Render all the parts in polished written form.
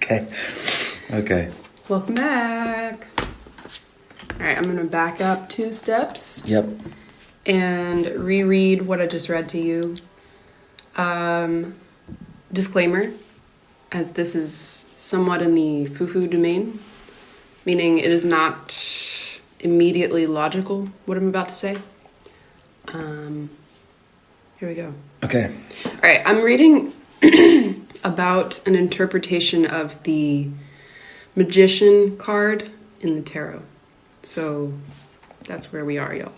Okay. Okay. Welcome back. All right, I'm going to back up 2 steps. Yep. And reread what I just read to you. Disclaimer, as this is somewhat in the foo-foo domain, meaning it is not immediately logical, what I'm about to say. Here we go. Okay. All right, I'm reading about an interpretation of the Magician card in the tarot. So that's where we are, y'all.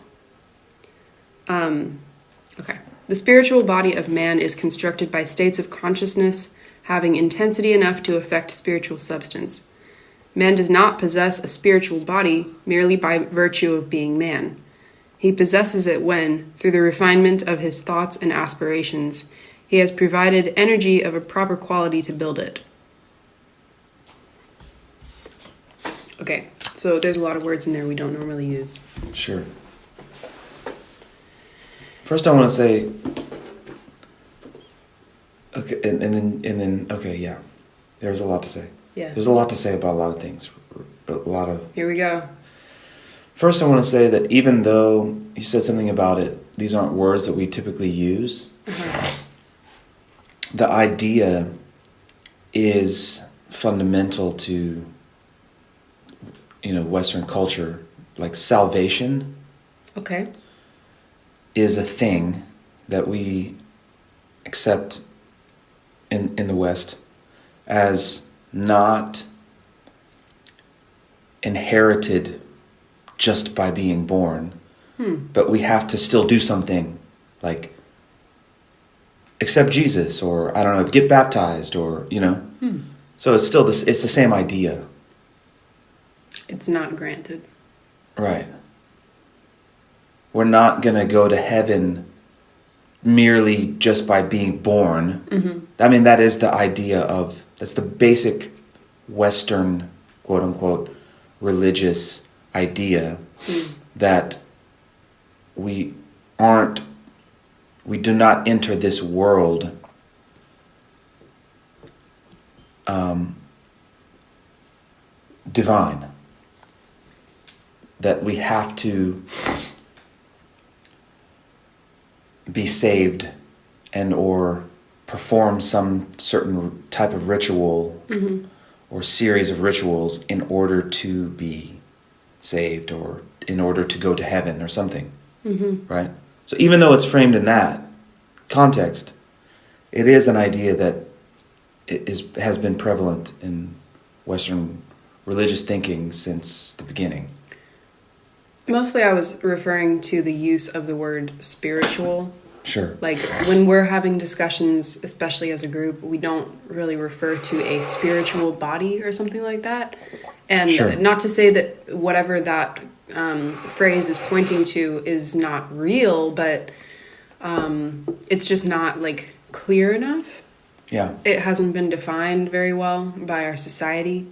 Okay. The spiritual body of man is constructed by states of consciousness having intensity enough to affect spiritual substance. Man does not possess a spiritual body merely by virtue of being man. He possesses it when, through the refinement of his thoughts and aspirations, he has provided energy of a proper quality to build it. Okay, so there's a lot of words in there we don't normally use. Sure. First, I want to say, okay, and then, okay, yeah. There's a lot to say. Yeah. There's a lot to say about a lot of things. Here we go. First, I want to say that even though you said something about it, these aren't words that we typically use. The idea is fundamental to, Western culture. Like salvation. Okay. Is a thing that we accept in the West as not inherited just by being born, but we have to still do something like accept Jesus, or I don't know, get baptized, or So it's still it's the same idea. It's not granted. Right. We're not going to go to heaven merely just by being born. Mm-hmm. I mean, that is the idea that's the basic Western, quote unquote, religious idea that we do not enter this world divine. That we have to be saved and or perform some certain type of ritual or series of rituals in order to be saved or in order to go to heaven or something, right? So even though it's framed in that context, it is an idea that has been prevalent in Western religious thinking since the beginning. Mostly I was referring to the use of the word spiritual. Sure. Like when we're having discussions, especially as a group, we don't really refer to a spiritual body or something like that. And sure. Not to say that whatever that phrase is pointing to is not real, but it's just not like clear enough. Yeah. It hasn't been defined very well by our society.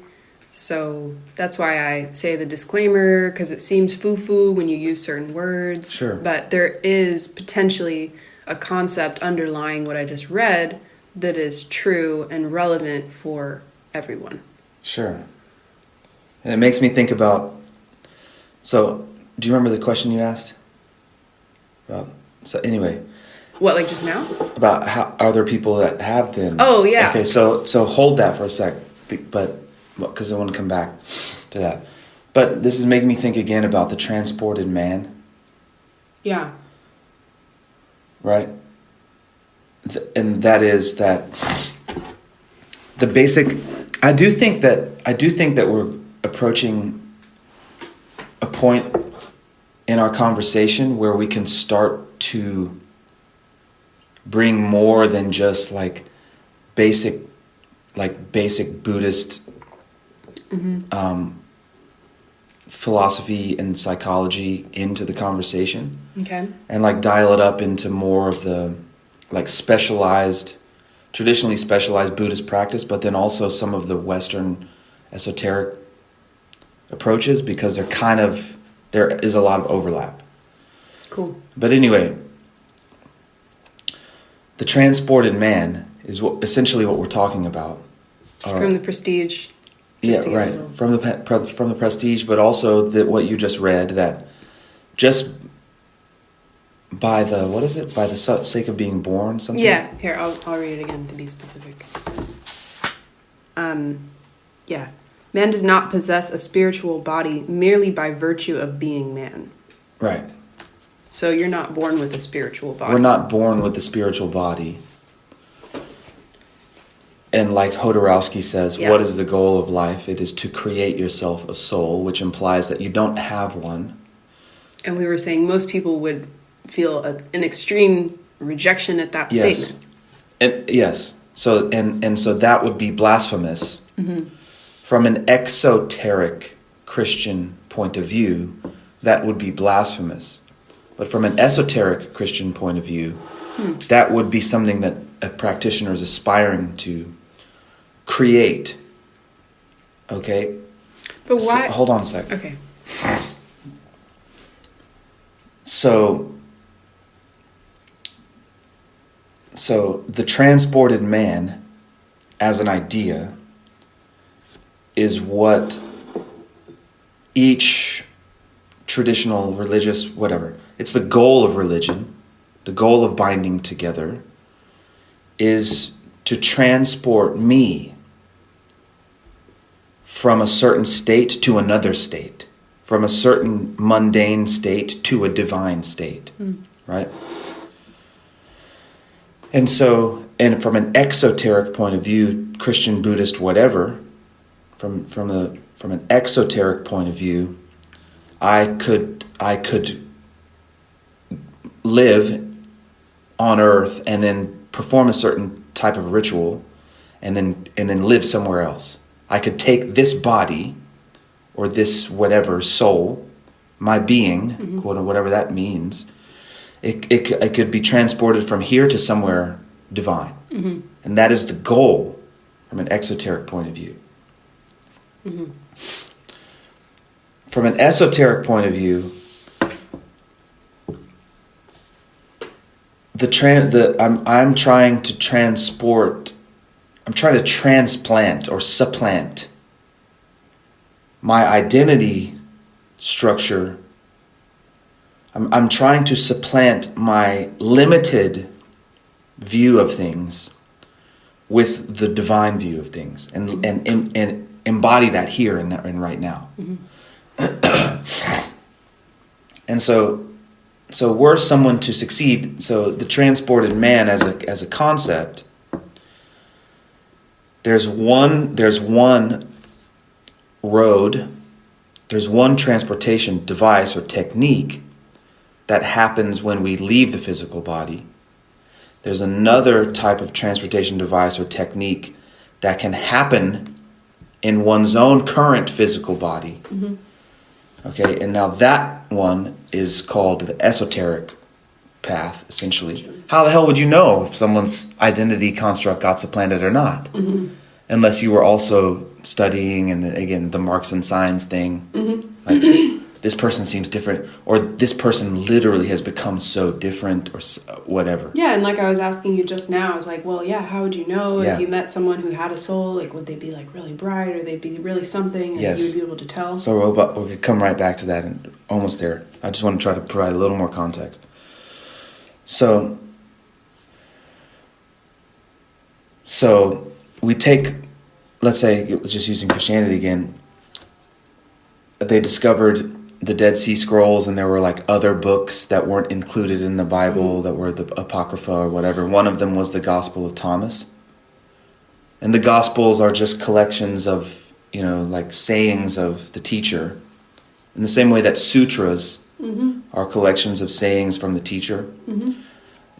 So that's why I say the disclaimer, because it seems foo-foo when you use certain words. Sure. But there is potentially a concept underlying what I just read that is true and relevant for everyone. Sure. And it makes me think about, so do you remember the question you asked? So anyway. What, like just now? About how are there people that have been. Oh, yeah. Okay, so hold that for a sec, but because I want to come back to that. But this is making me think again about the transported man. Yeah. Right? And that is that the basic... I do think that we're approaching a point in our conversation where we can start to bring more than just like basic Buddhist philosophy and psychology into the conversation. Okay. And like dial it up into more of the like traditionally specialized Buddhist practice, but then also some of the Western esoteric approaches, because there is a lot of overlap. Cool. But anyway, the transported man is essentially what we're talking about. From the prestige. Yeah, right. From the prestige, but also what you just read, that just by the, what is it? By the sake of being born, something? Yeah, here, I'll read it again to be specific. Yeah. Man does not possess a spiritual body merely by virtue of being man. Right. So you're not born with a spiritual body. We're not born with the spiritual body. And like Hodorowski says, what is the goal of life? It is to create yourself a soul, which implies that you don't have one. And we were saying most people would feel an extreme rejection at that statement. And yes. So and so that would be blasphemous. Mm-hmm. From an exoteric Christian point of view, that would be blasphemous. But from an esoteric Christian point of view, that would be something that a practitioner is aspiring to create. Okay? But why? So, hold on a second. Okay. So the transported man as an idea is what each traditional religious, whatever, it's the goal of religion, the goal of binding together, is to transport me from a certain state to another state, from a certain mundane state to a divine state, right? And so, and from an exoteric point of view, Christian, Buddhist, whatever, from an exoteric point of view, I could live on earth and then perform a certain type of ritual and then live somewhere else. I could take this body or this whatever soul, my being, quote, whatever that means, it could be transported from here to somewhere divine. Mm-hmm. And that is the goal from an exoteric point of view. Mm-hmm. From an esoteric point of view, I'm trying to transplant or supplant my identity structure. I'm trying to supplant my limited view of things with the divine view of things and embody that here and right now. Mm-hmm. And so were someone to succeed, so the transported man as a concept, there's one road, there's one transportation device or technique that happens when we leave the physical body. There's another type of transportation device or technique that can happen in one's own current physical body. Mm-hmm. Okay, and now that one is called the esoteric path, essentially. How the hell would you know if someone's identity construct got supplanted or not? Mm-hmm. Unless you were also studying, and again, the Marx and Science thing. Mm-hmm. Like, this person seems different, or this person literally has become so different, or whatever. Yeah, and like I was asking you just now, I was like, well, yeah, how would you know if you met someone who had a soul? Like, would they be like really bright, or they'd be really something, and you would be able to tell? So we'll come right back to that, and almost there. I just want to try to provide a little more context. So we take, let's say, just using Christianity again, they discovered the Dead Sea Scrolls, and there were like other books that weren't included in the Bible that were the Apocrypha or whatever. One of them was the Gospel of Thomas. And the Gospels are just collections of, like sayings of the teacher. In the same way that sutras are collections of sayings from the teacher. Mm-hmm.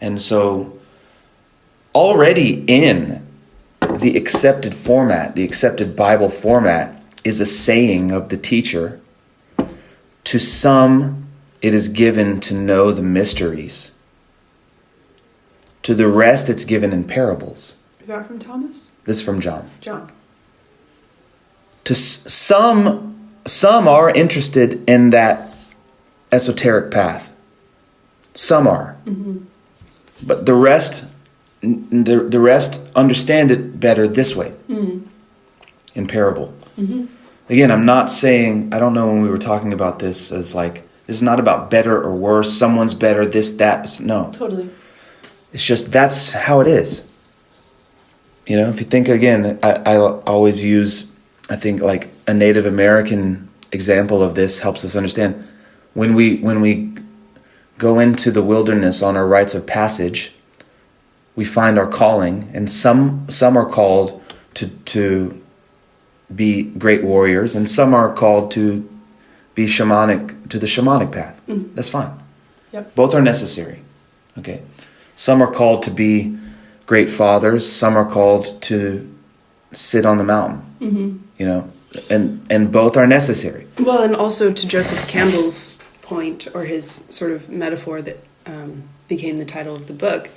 And so already in the accepted format, the accepted Bible format, is a saying of the teacher. To some, it is given to know the mysteries. To the rest, it's given in parables. Is that from Thomas? This is from John. John. To some are interested in that esoteric path. Some are. Mm-hmm. But the rest The rest understand it better this way, in parable. Again, I'm not saying, I don't know when we were talking about this as like, this is not about better or worse, someone's better, this, that. No. Totally. It's just that's how it is. You know, if you think again, I always use, I think like a Native American example of this helps us understand. When we go into the wilderness on our rites of passage, we find our calling, and some are called to be great warriors, and some are called to be to the shamanic path. That's fine. Yep. Both are necessary. Okay. Some are called to be great fathers. Some are called to sit on the mountain. You know, and both are necessary. Well, and also to Joseph Campbell's point, or his sort of metaphor that became the title of the book,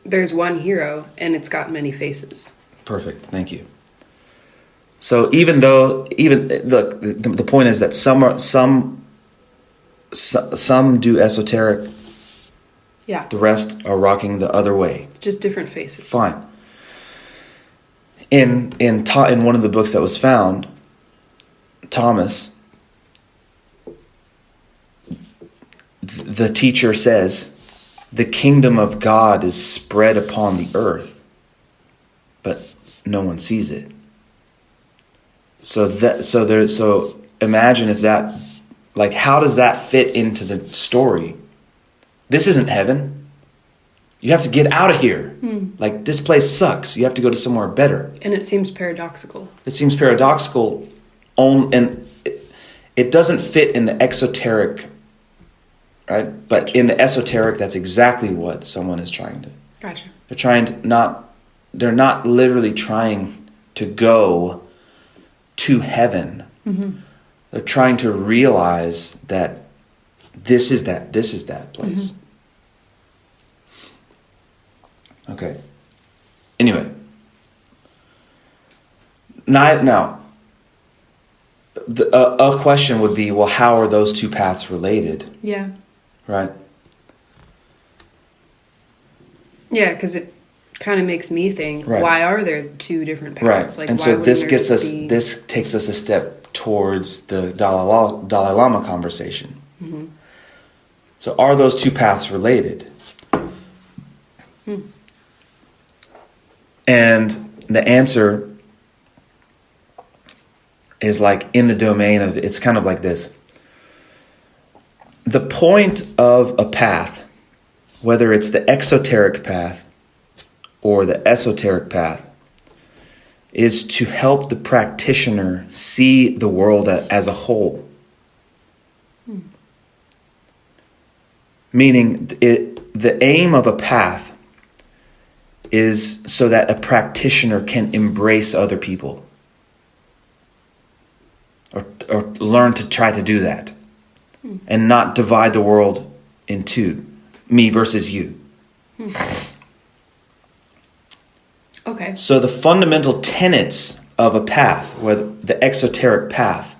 there's one hero, and it's got many faces. Perfect. Thank you. So even look, the point is that some do esoteric. Yeah. The rest are rocking the other way. Just different faces. Fine. In one of the books that was found, Thomas, the teacher says, the kingdom of God is spread upon the earth, but no one sees it. So imagine if that, like, how does that fit into the story? This isn't heaven. You have to get out of here. Like, this place sucks. You have to go to somewhere better. And it seems paradoxical. It seems paradoxical, and it doesn't fit in the exoteric, right? But in the esoteric, that's exactly what someone is trying to. Gotcha. They're not literally trying to go to heaven. They're trying to realize that this is that place. Okay. Anyway. Now, a question would be, well, how are those two paths related? Yeah. Right? Yeah, because it kind of makes me think, Right. Why are there two different paths? Right. Like, And why so wouldn't there just be... this takes us a step towards the Dalai Lama conversation. So are those two paths related? And the answer is like in the domain of, it's kind of like this. The point of a path, whether it's the exoteric path or the esoteric path, is to help the practitioner see the world as a whole. Meaning, the aim of a path is so that a practitioner can embrace other people. Or learn to try to do that. And not divide the world in two. Me versus you. Okay. So the fundamental tenets of a path, whether the exoteric path,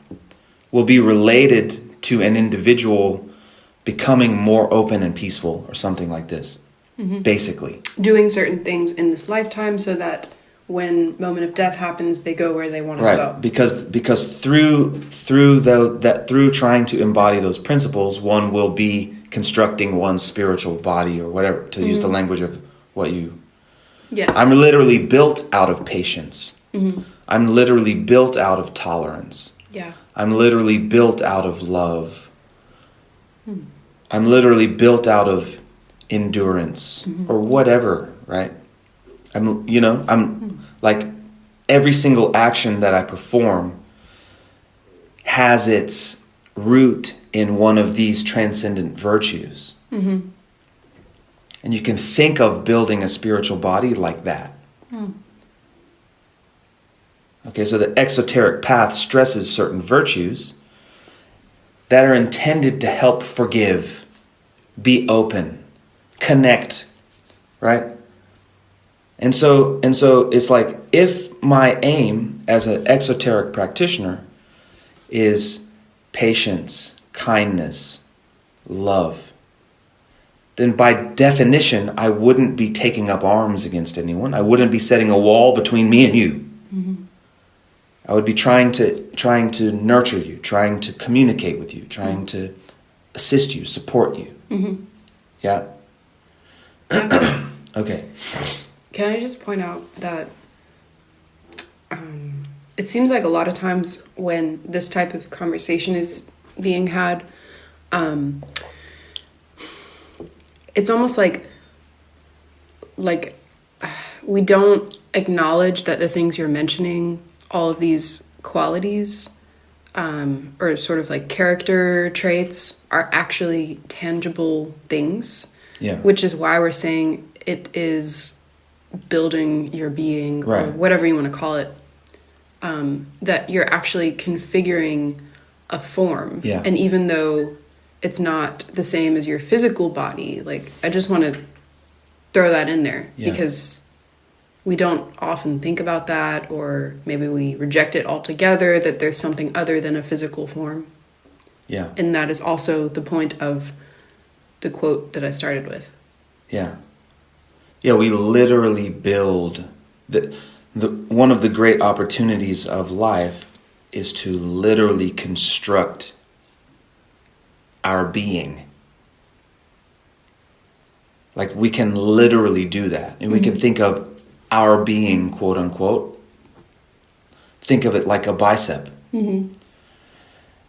will be related to an individual becoming more open and peaceful, or something like this. Basically. Doing certain things in this lifetime so that when moment of death happens, they go where they want to go. Because through trying to embody those principles, one will be constructing one's spiritual body, or whatever, to use the language of what you... Yes. I'm literally built out of patience. I'm literally built out of tolerance. Yeah. I'm literally built out of love. I'm literally built out of endurance, or whatever, right? I'm like, every single action that I perform has its root in one of these transcendent virtues. And you can think of building a spiritual body like that. Okay, so the exoteric path stresses certain virtues that are intended to help forgive, be open, connect, right? And so it's like, if my aim as an exoteric practitioner is patience, kindness, love, then by definition, I wouldn't be taking up arms against anyone. I wouldn't be setting a wall between me and you. I would be trying to nurture you, trying to communicate with you, trying to assist you, support you. Yeah. Okay. Can I just point out that it seems like a lot of times when this type of conversation is being had, it's almost like we don't acknowledge that the things you're mentioning, all of these qualities, or sort of like character traits, are actually tangible things. Yeah. Which is why we're saying it is building your being, right, or whatever you want to call it. That you're actually configuring a form. Yeah. And even though it's not the same as your physical body, like, I just want to throw that in there. Yeah. Because we don't often think about that, or maybe we reject it altogether, that there's something other than a physical form. Yeah. And that is also the point of the quote that I started with. Yeah. Yeah, we literally build one of the great opportunities of life is to literally construct our being. Like, we can literally do that. And we can think of our being, quote unquote, think of it like a bicep.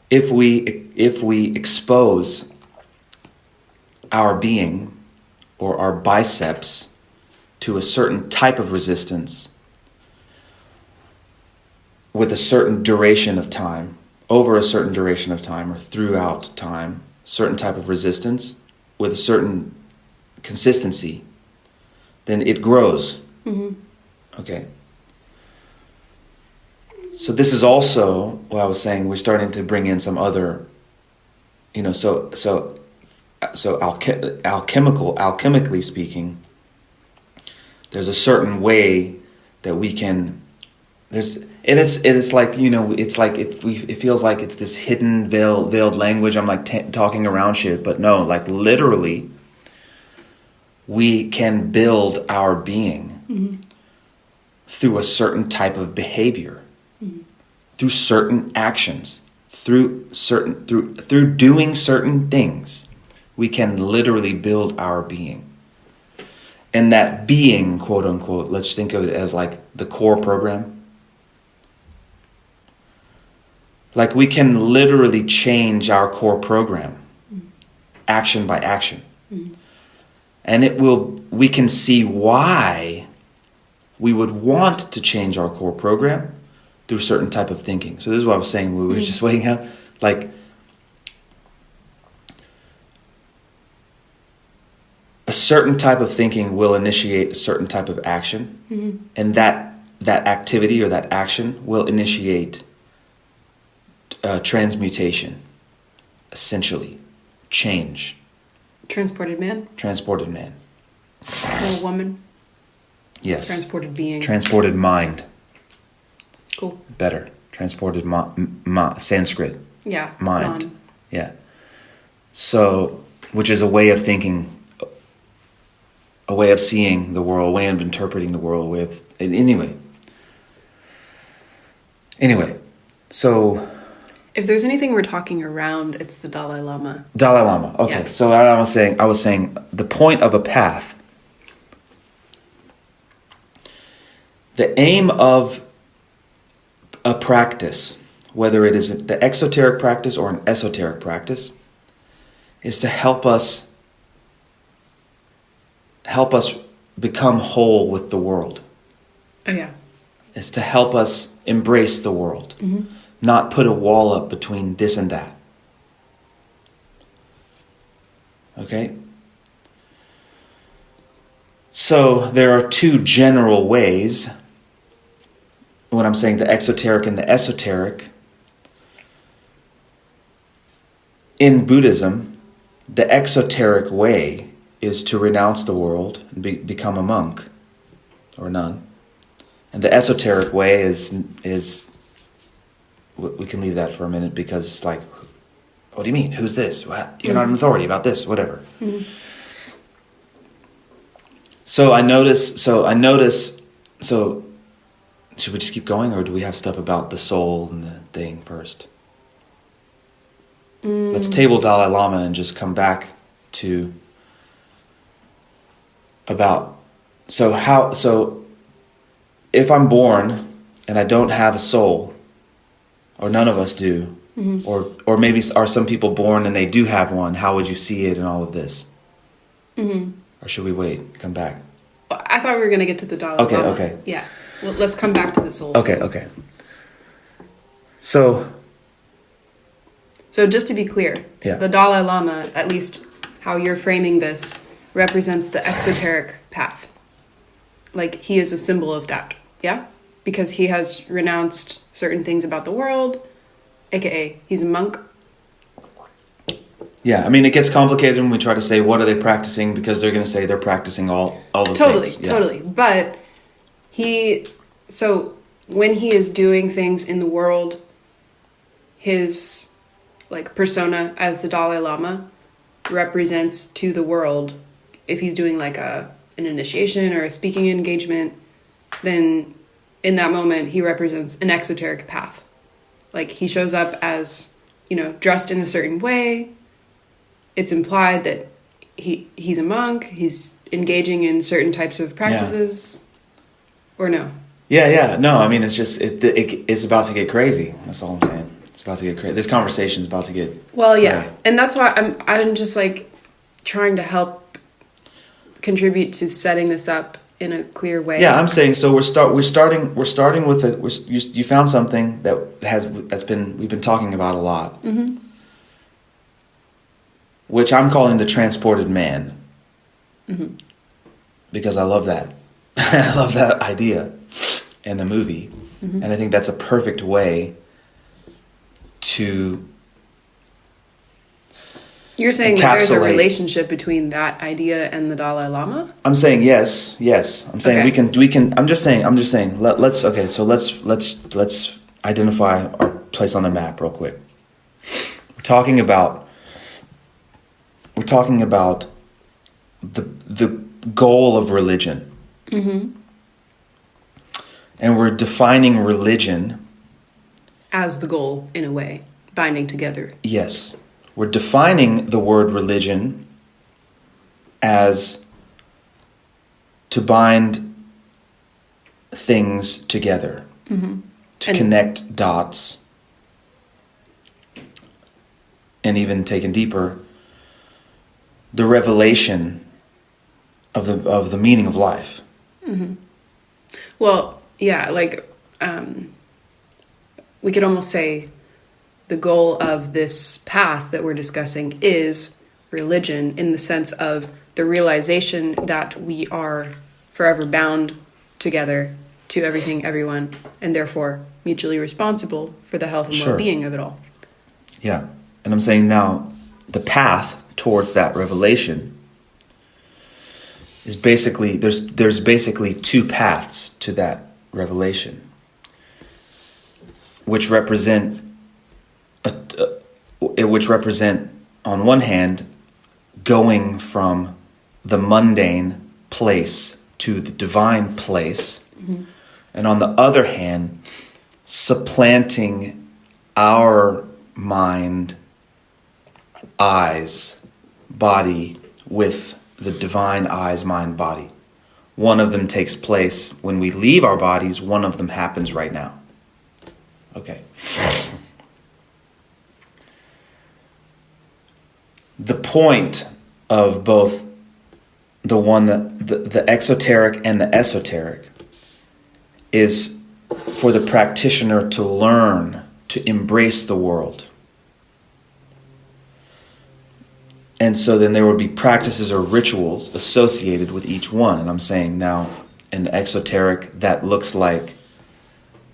If we expose our being or our biceps to a certain type of resistance with a certain duration of time, over a certain duration of time, or throughout time, certain type of resistance with a certain consistency, then it grows. Okay. So this is also what I was saying. We're starting to bring in some other, alchemically speaking, there's a certain way that we can. It's like, it's like it feels like it's this hidden veiled language. I'm like talking around shit, but no, like literally, we can build our being through a certain type of behavior, through certain actions, through doing certain things. We can literally build our being. And that being, quote unquote, let's think of it as like the core program. Like, we can literally change our core program, action by action. And we can see why we would want to change our core program through a certain type of thinking. So this is what I was saying. We were just waking up, like, a certain type of thinking will initiate a certain type of action. And that activity or that action will initiate transmutation, essentially. Change. Transported man? Transported man. Or woman? Yes. Transported being. Transported mind. Cool. Better. Transported Sanskrit. Yeah. Mind. Yeah. So, which is a way of thinking, a way of seeing the world, a way of interpreting the world, anyway. So, if there's anything we're talking around, it's the Dalai Lama. Dalai Lama. Okay. Yeah. So I was saying the point of a path, the aim of a practice, whether it is the exoteric practice or an esoteric practice, is to help us become whole with the world. Oh yeah. It's to help us embrace the world. Not put a wall up between this and that. Okay? So there are two general ways. When I'm saying the exoteric and the esoteric, in Buddhism, the exoteric way is to renounce the world and become a monk or nun. And the esoteric way is we can leave that for a minute, because it's like, what do you mean? Who's this? What? You're not an authority about this, whatever. So I notice. So should we just keep going, or do we have stuff about the soul and the thing first? Let's table Dalai Lama and just come back to about so if I'm born and I don't have a soul, or none of us do, or maybe are some people born and they do have one, how would you see it in all of this? Or should we wait, come back? Well, I thought we were going to get to the Dalai Lama. Okay. Yeah. Well, let's come back to the soul. Okay. So just to be clear, Yeah. the Dalai Lama, at least how you're framing this, represents the exoteric path. Like, he is a symbol of that, yeah? Because he has renounced certain things about the world, aka he's a monk. yeah, I mean, it gets complicated when we try to say what are they practicing, because they're going to say they're practicing all those things. Totally. But so when he is doing things in the world, his like persona as the Dalai Lama represents to the world, if he's doing like an initiation or a speaking engagement, then in that moment he represents an exoteric path. Like, he shows up as, dressed in a certain way. It's implied that he's a monk, he's engaging in certain types of practices, or no? Yeah. No, I mean, it's just, it's about to get crazy. That's all I'm saying. It's about to get crazy. This conversation's about to get... Well, yeah. Right. And that's why I'm just, like, trying to help contribute to setting this up in a clear way. Yeah, I'm saying, so we're starting with you found something we've been talking about a lot. Mm-hmm. Which I'm calling the transported man. Mm-hmm. Because I love that. I love that idea in the movie. Mm-hmm. And I think that's a perfect way to... You're saying that there's a encapsulate- relationship between that idea and the Dalai Lama? I'm saying yes. I'm saying Okay. we can. I'm just saying. Let's identify our place on the map real quick. We're talking about the goal of religion, and we're defining religion As the goal, in a way, binding together. Yes. We're defining the word religion as to bind things together, to connect dots, and even taken deeper, the revelation of the meaning of life. Mm-hmm. Well, yeah, like, we could almost say the goal of this path that we're discussing is religion, in the sense of the realization that we are forever bound together to everything, everyone, and therefore mutually responsible for the health and Sure. well-being of it all. Yeah. And I'm saying now the path towards that revelation is basically, there's basically two paths to that revelation, which represent on one hand going from the mundane place to the divine place, and on the other hand supplanting our mind, eyes, body with the divine eyes, mind, body. One of them takes place when we leave our bodies, one of them happens right now. Okay. The point of both the exoteric and the esoteric is for the practitioner to learn to embrace the world. And so then there would be practices or rituals associated with each one. And I'm saying now in the exoteric, that looks like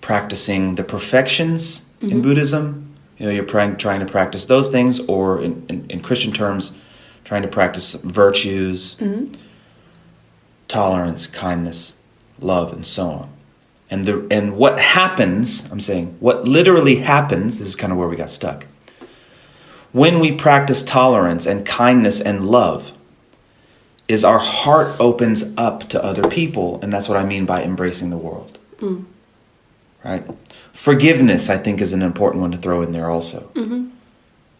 practicing the perfections in Buddhism. You're trying to practice those things, or in Christian terms, trying to practice virtues, tolerance, kindness, love, and so on. And what happens, I'm saying, what literally happens, this is kind of where we got stuck. When we practice tolerance and kindness and love, is our heart opens up to other people, and that's what I mean by embracing the world. Right? Forgiveness, I think, is an important one to throw in there also.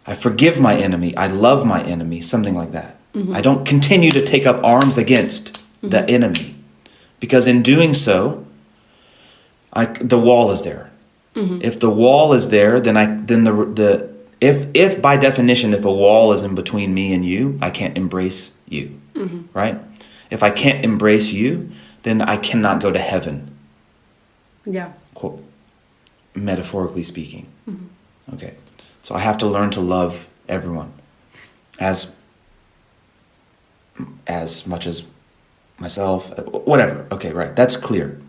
I forgive my enemy. I love my enemy. Something like that. I don't continue to take up arms against the enemy, because in doing so, the wall is there. If the wall is there, if by definition, if a wall is in between me and you, I can't embrace you. Right? If I can't embrace you, then I cannot go to heaven. Yeah. Quote, metaphorically speaking. Okay. So I have to learn to love everyone as much as myself, whatever. Okay, right. That's clear.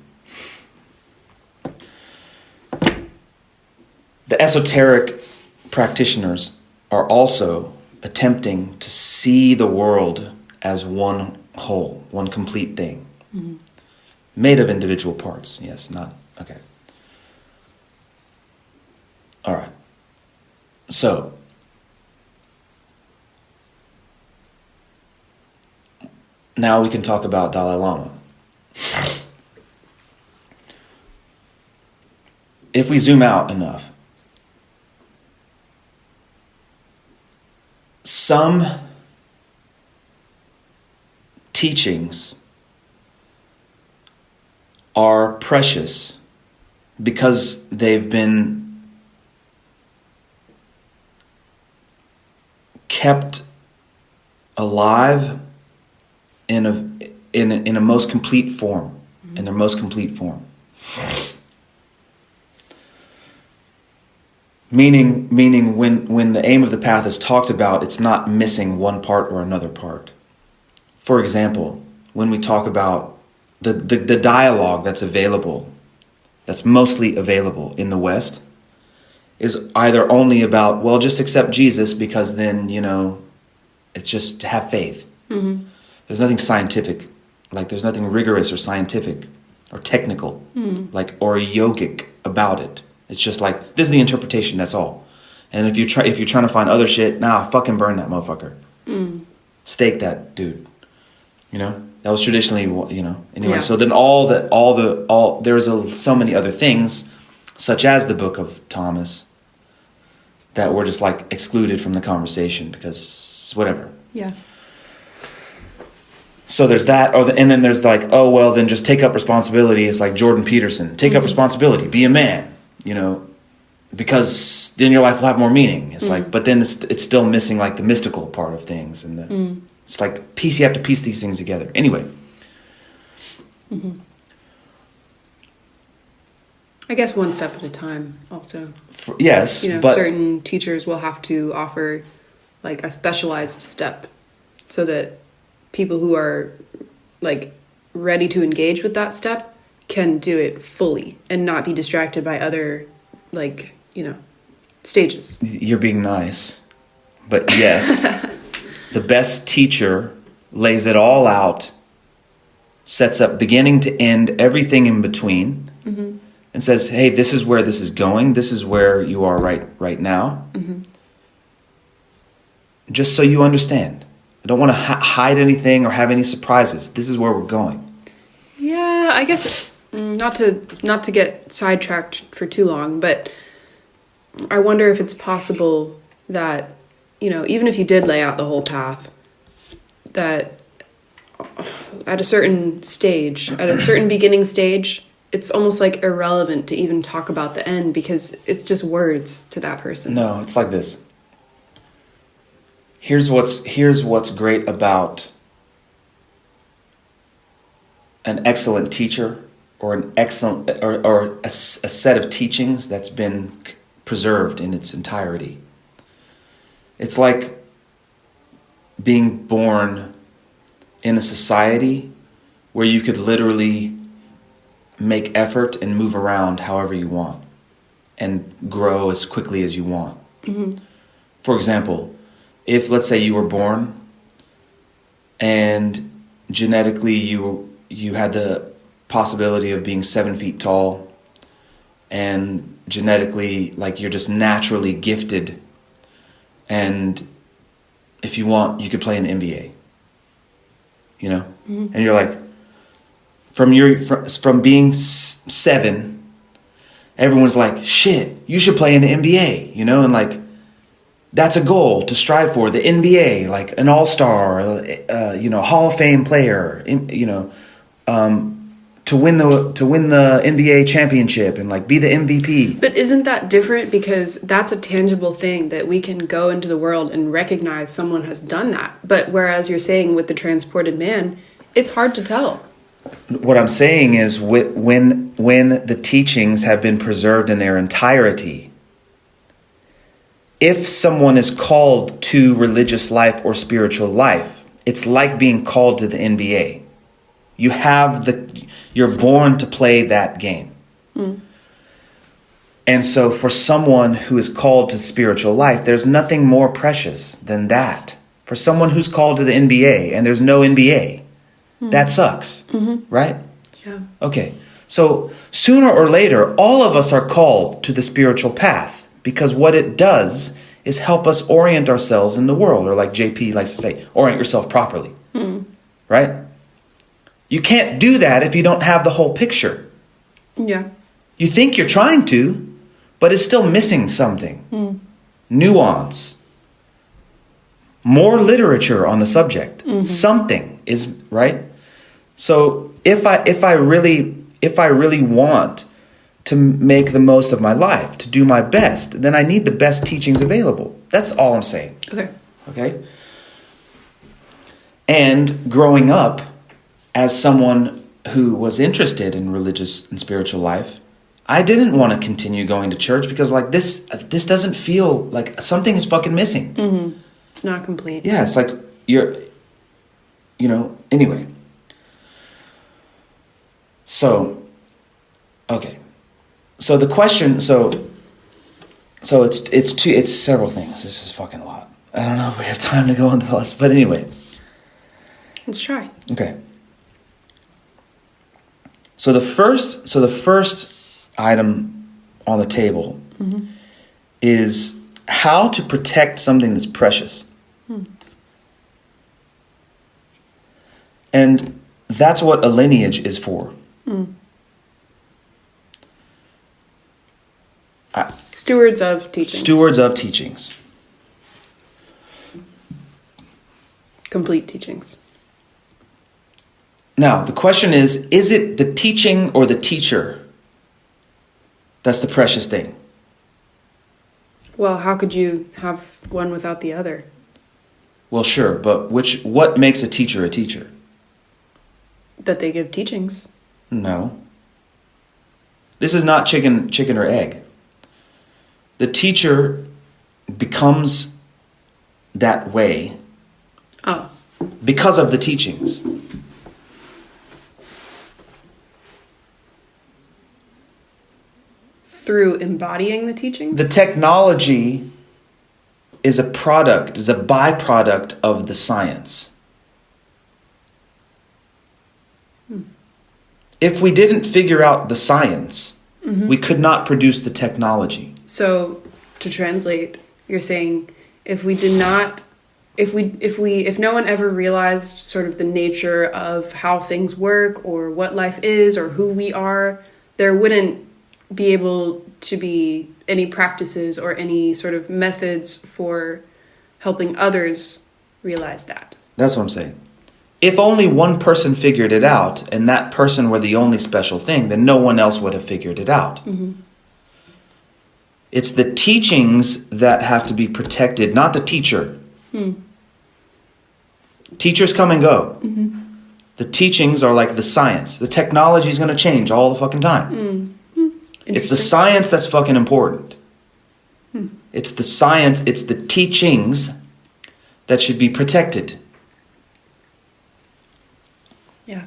The esoteric practitioners are also attempting to see the world as one whole, one complete thing. Made of individual parts. Yes, not... Okay. All right. So, now we can talk about Dalai Lama. If we zoom out enough, some teachings are precious because they've been kept alive in a most complete form, in their most complete form. Meaning when the aim of the path is talked about, it's not missing one part or another part. For example, when we talk about the dialogue that's available, that's mostly available in the West, is either only about, well, just accept Jesus because then, it's just to have faith. There's nothing scientific, like there's nothing rigorous or scientific or technical, or yogic about it. It's just like, this is the interpretation, that's all. And if you're trying to find other shit, fucking burn that motherfucker. Stake that dude. That was traditionally, anyway. Yeah. So then there's so many other things, such as the Book of Thomas, that were just like excluded from the conversation because whatever. Yeah. So there's that, and then there's like, oh well, then just take up responsibility. It's like Jordan Peterson, take up responsibility, be a man, because then your life will have more meaning. It's like, but then it's still missing like the mystical part of things, and it's like you have to piece these things together. Anyway. I guess one step at a time also. Yes, but certain teachers will have to offer like a specialized step so that people who are like ready to engage with that step can do it fully and not be distracted by other stages. You're being nice, but yes, the best teacher lays it all out, sets up beginning to end, everything in between, and says, hey, this is where this is going. This is where you are right now. Just so you understand. I don't want to hide anything or have any surprises. This is where we're going. Yeah, I guess not to get sidetracked for too long, but I wonder if it's possible that, even if you did lay out the whole path, that at a certain stage, at a certain beginning stage, it's almost like irrelevant to even talk about the end because it's just words to that person. No, it's like this. Here's what's great about an excellent teacher or an excellent or a set of teachings that's been preserved in its entirety. It's like being born in a society where you could literally make effort and move around however you want and grow as quickly as you want. For example, if let's say you were born and genetically you had the possibility of being 7 feet tall, and genetically like you're just naturally gifted, and if you want you could play in the NBA. you know? And you're like, from being 7, everyone's like, shit, you should play in the NBA, you know? And like, that's a goal to strive for, the NBA, like an all-star, Hall of Fame player, to win the NBA championship and like be the MVP. But isn't that different? Because that's a tangible thing that we can go into the world and recognize someone has done that. But whereas you're saying with the transported man, it's hard to tell. What I'm saying is when the teachings have been preserved in their entirety, if someone is called to religious life or spiritual life, it's like being called to the NBA. You're born to play that game. And so for someone who is called to spiritual life, there's nothing more precious than that. For someone who's called to the NBA and there's no NBA, that sucks, right? Yeah. Okay, so sooner or later, all of us are called to the spiritual path because what it does is help us orient ourselves in the world, or like JP likes to say, orient yourself properly, right? You can't do that if you don't have the whole picture. Yeah. You think you're trying to, but it's still missing something. Nuance. More literature on the subject. Something is, right? So if I really want to make the most of my life, to do my best, then I need the best teachings available. That's all I'm saying. Okay? And growing up, as someone who was interested in religious and spiritual life, I didn't want to continue going to church because like this doesn't feel like something is fucking missing. It's not complete. Yeah, it's like anyway. So, okay. So the question, so it's several things. This is fucking a lot. I don't know if we have time to go into this, but anyway. Let's try. Okay. So the first item on the table is how to protect something that's precious. And that's what a lineage is for. Stewards of teachings. Stewards of teachings. Complete teachings. Now, the question is it the teaching or the teacher that's the precious thing? Well, how could you have one without the other? Well, sure, but what makes a teacher a teacher? That they give teachings. No. This is not chicken or egg. The teacher becomes that way because of the teachings. Through embodying the teachings? The technology is a byproduct of the science. If we didn't figure out the science, we could not produce the technology. So, to translate, you're saying if no one ever realized sort of the nature of how things work or what life is or who we are, there wouldn't be able to be any practices or any sort of methods for helping others realize that. That's what I'm saying. If only one person figured it out and that person were the only special thing, then no one else would have figured it out. It's the teachings that have to be protected, not the teacher. Teachers come and go. The teachings are like the science. The technology is going to change all the fucking time. It's the science that's fucking important. It's the science, it's the teachings that should be protected. Yeah.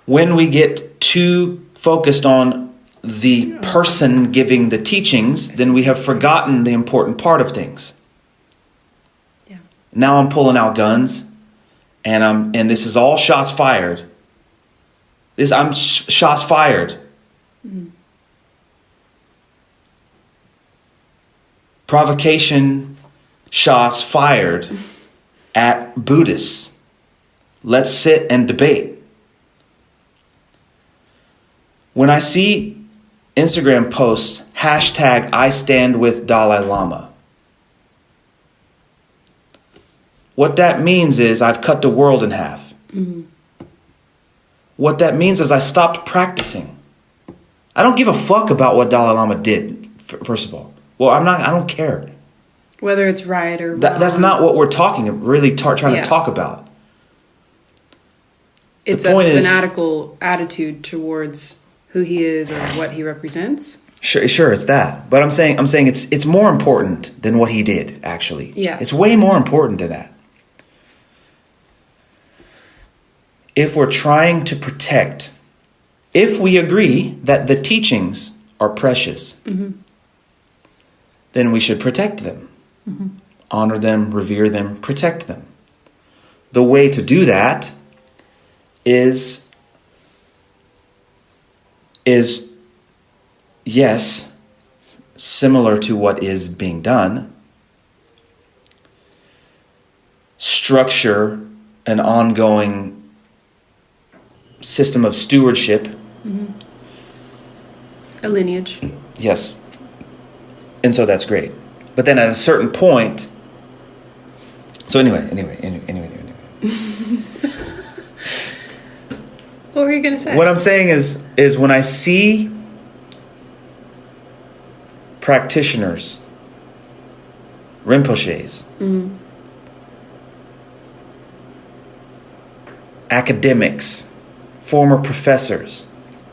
When we get too focused on the person giving the teachings, then we have forgotten the important part of things. Yeah. Now I'm pulling out guns, and this is all shots fired. Shots fired. Provocation shots fired at Buddhists. Let's sit and debate. When I see Instagram posts, hashtag I stand with Dalai Lama, what that means is I've cut the world in half. Mm-hmm. What that means is I stopped practicing. I don't give a fuck about what Dalai Lama did, first of all. Well, I don't care. Whether it's right or wrong. That's not what we're trying to talk about. It's a fanatical attitude towards who he is or what he represents. Sure, it's that. But I'm saying it's more important than what he did, actually. Yeah. It's way more important than that. If we're trying to protect, if we agree that the teachings are precious, mm-hmm. then we should protect them. Mm-hmm. Honor them, revere them, protect them. The way to do that is yes, similar to what is being done, structure an ongoing system of stewardship. Mm-hmm. A lineage. Yes. And so that's great. But then at a certain point, so anyway. What were you going to say? What I'm saying is when I see practitioners, Rinpoches, mm-hmm. academics, former professors,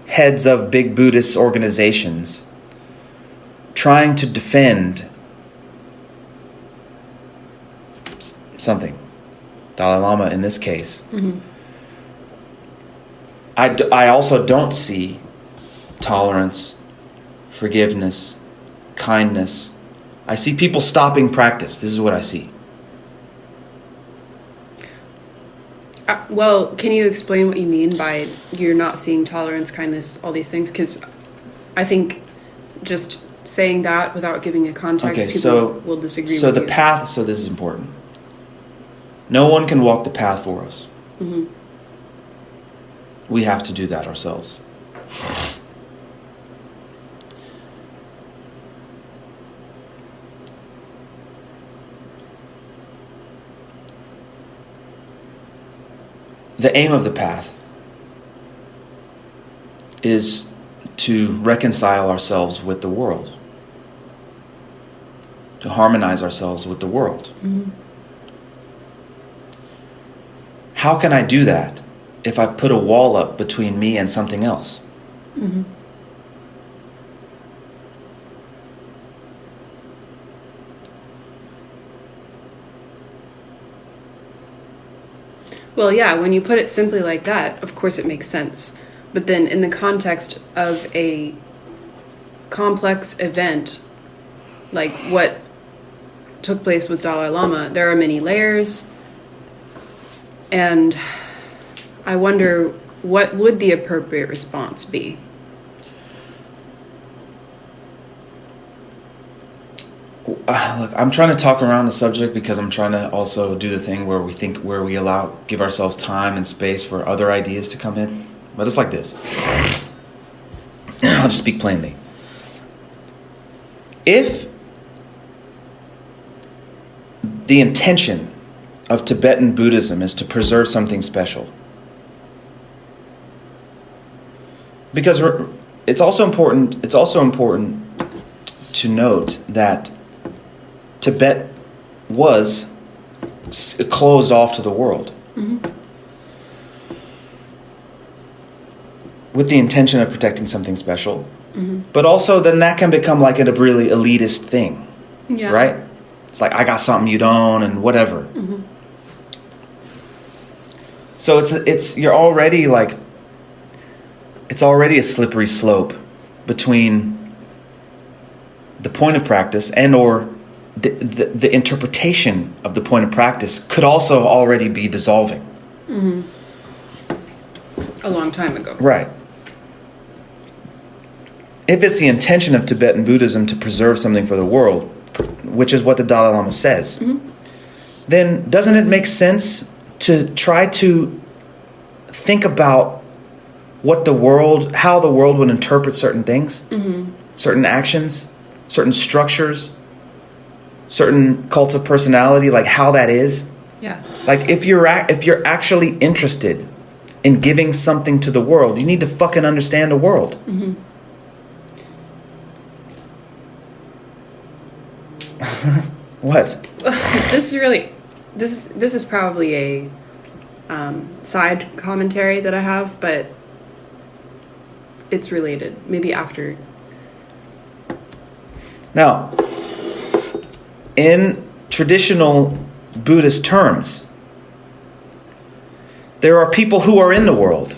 heads of big Buddhist organizations, trying to defend something, Dalai Lama in this case, mm-hmm. I also don't see tolerance, forgiveness, kindness. I see people stopping practice. This is what I see. Well, can you explain what you mean by you're not seeing tolerance, kindness, all these things? Because I think just saying that without giving a context, people will disagree with you. Path, so this is important. No one can walk the path for us. Mm-hmm. We have to do that ourselves. The aim of the path is to reconcile ourselves with the world, to harmonize ourselves with the world. Mm-hmm. How can I do that if I've put a wall up between me and something else? Mm-hmm. Well, yeah, when you put it simply like that, of course it makes sense. But then in the context of a complex event, like what took place with Dalai Lama, there are many layers. And I wonder, what would the appropriate response be? Look, I'm trying to talk around the subject because I'm trying to also do the thing where we give ourselves time and space for other ideas to come in. But it's like this. I'll just speak plainly. If the intention of Tibetan Buddhism is to preserve something special, because it's also important to note that Tibet was closed off to the world. Mm-hmm. With the intention of protecting something special. Mm-hmm. But also then that can become like a really elitist thing. Yeah. Right? It's like, I got something you don't and whatever. Mm-hmm. So it's already a slippery slope between the point of practice and or the interpretation of the point of practice could also already be dissolving. Mm-hmm. A long time ago. Right. If it's the intention of Tibetan Buddhism to preserve something for the world, which is what the Dalai Lama says, mm-hmm. then doesn't it make sense to try to think about how the world would interpret certain things, certain actions, certain structures, certain cults of personality, like how that is. Yeah. Like if you're actually interested in giving something to the world, you need to fucking understand the world. What? This is probably a side commentary that I have, but it's related. Maybe after. Now, in traditional Buddhist terms, there are people who are in the world.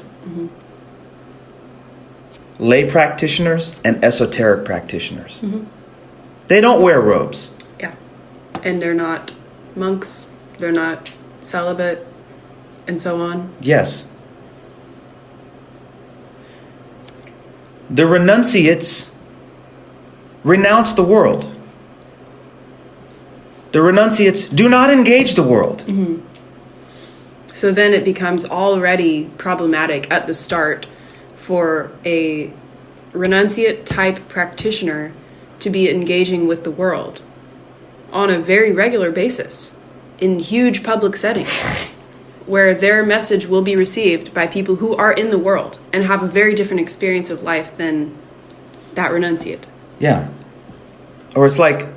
Lay practitioners and esoteric practitioners. They don't wear robes. Yeah. And they're not monks, they're not celibate, and so on. Yes. The renunciates renounce the world. The renunciates do not engage the world. So then it becomes already problematic at the start for a renunciate type practitioner to be engaging with the world on a very regular basis in huge public settings where their message will be received by people who are in the world and have a very different experience of life than that renunciate. Yeah. Or it's like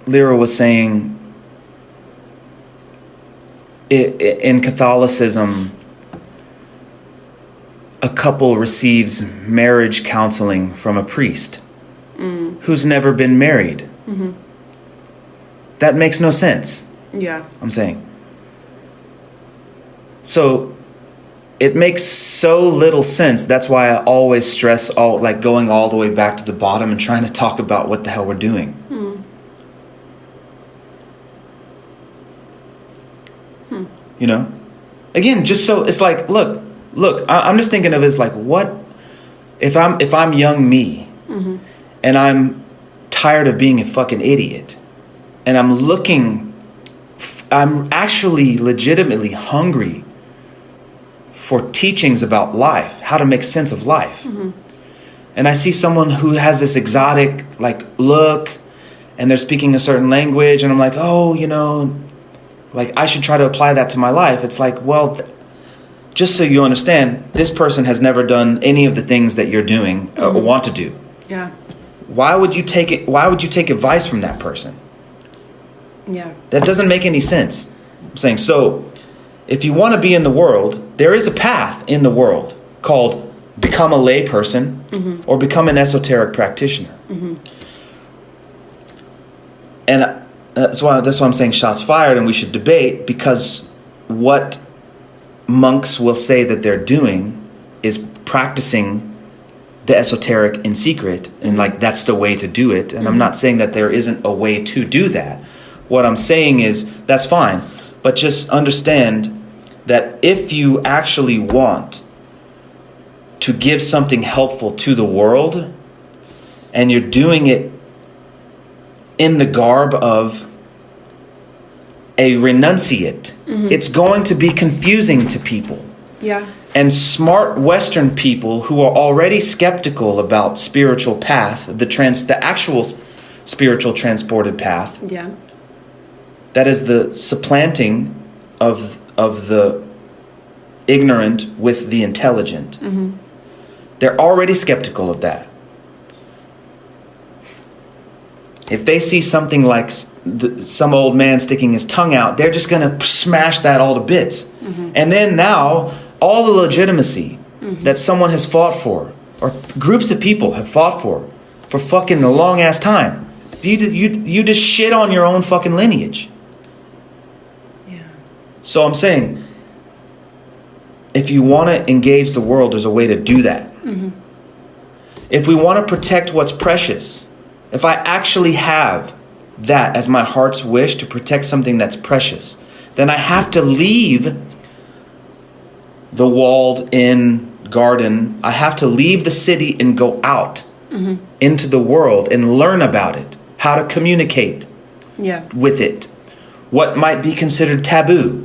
Lyra was saying, in Catholicism, a couple receives marriage counseling from a priest who's never been married. That makes no sense. Yeah. I'm saying. So it makes so little sense. That's why I always stress going all the way back to the bottom and trying to talk about what the hell we're doing. You know? Again, just so it's like, look, I'm just thinking of it as like, what if I'm young me and I'm tired of being a fucking idiot and I'm actually legitimately hungry for teachings about life, how to make sense of life. And I see someone who has this exotic like look and they're speaking a certain language and I'm like, oh, you know, like I should try to apply that to my life. It's like, well, just so you understand, this person has never done any of the things that you're doing or want to do. Yeah. Why would you take advice from that person? Yeah. That doesn't make any sense. I'm saying, so if you want to be in the world, there is a path in the world called become a lay person or become an esoteric practitioner. And that's why I'm saying shots fired and we should debate, because what monks will say that they're doing is practicing the esoteric in secret, and like that's the way to do it. And I'm not saying that there isn't a way to do that. What I'm saying is that's fine, but just understand that if you actually want to give something helpful to the world and you're doing it in the garb of a renunciate, it's going to be confusing to people. Yeah. And smart Western people who are already skeptical about spiritual path, the actual spiritual transported path, Yeah. that is the supplanting of the ignorant with the intelligent. They're already skeptical of that. If they see something like some old man sticking his tongue out, they're just going to smash that all to bits. And then now, all the legitimacy that someone has fought for, or groups of people have fought for fucking a long ass time, you just shit on your own fucking lineage. Yeah. So I'm saying, if you want to engage the world, there's a way to do that. If we want to protect what's precious, if I actually have that as my heart's wish to protect something that's precious, then I have to leave the walled-in garden. I have to leave the city and go out into the world and learn about it, how to communicate with it, what might be considered taboo,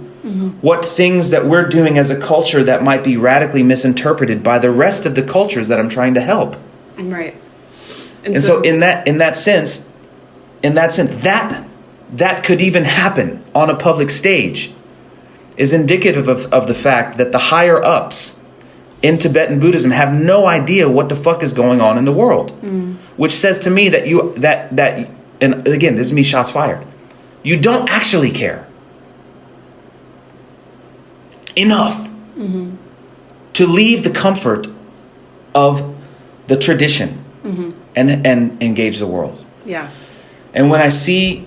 what things that we're doing as a culture that might be radically misinterpreted by the rest of the cultures that I'm trying to help. Right. And so in that sense, that could even happen on a public stage is indicative of the fact that the higher ups in Tibetan Buddhism have no idea what the fuck is going on in the world. Which says to me that and again, this is me shots fired. You don't actually care enough to leave the comfort of the tradition and engage the world. Yeah. And when I see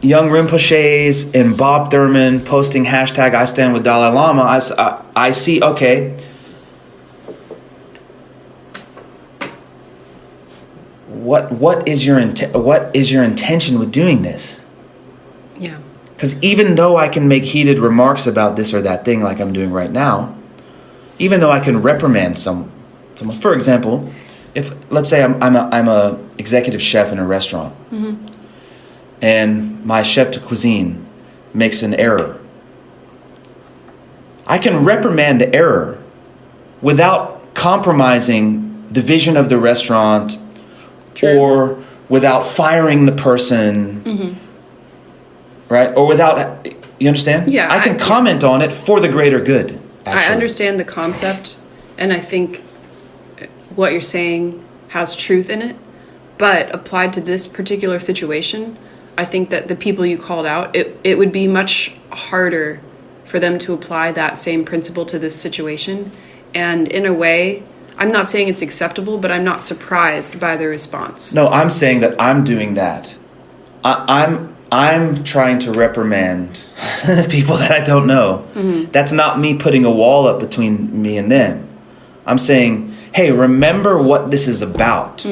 young Rinpoches and Bob Thurman posting hashtag I stand with Dalai Lama, I see, okay, what is your intention with doing this? Yeah. Because even though I can make heated remarks about this or that thing like I'm doing right now, even though I can reprimand someone, for example, if let's say I'm a executive chef in a restaurant, and my chef de cuisine makes an error, I can reprimand the error without compromising the vision of the restaurant. True. Or without firing the person, right? Or without, you understand? Yeah. I can comment on it for the greater good, actually. I understand the concept, and I think what you're saying has truth in it, but applied to this particular situation, I think that the people you called out, it would be much harder for them to apply that same principle to this situation. And in a way, I'm not saying it's acceptable, but I'm not surprised by the response. No, I'm saying that I'm doing that. I'm trying to reprimand people that I don't know. That's not me putting a wall up between me and them. I'm saying, hey, remember what this is about.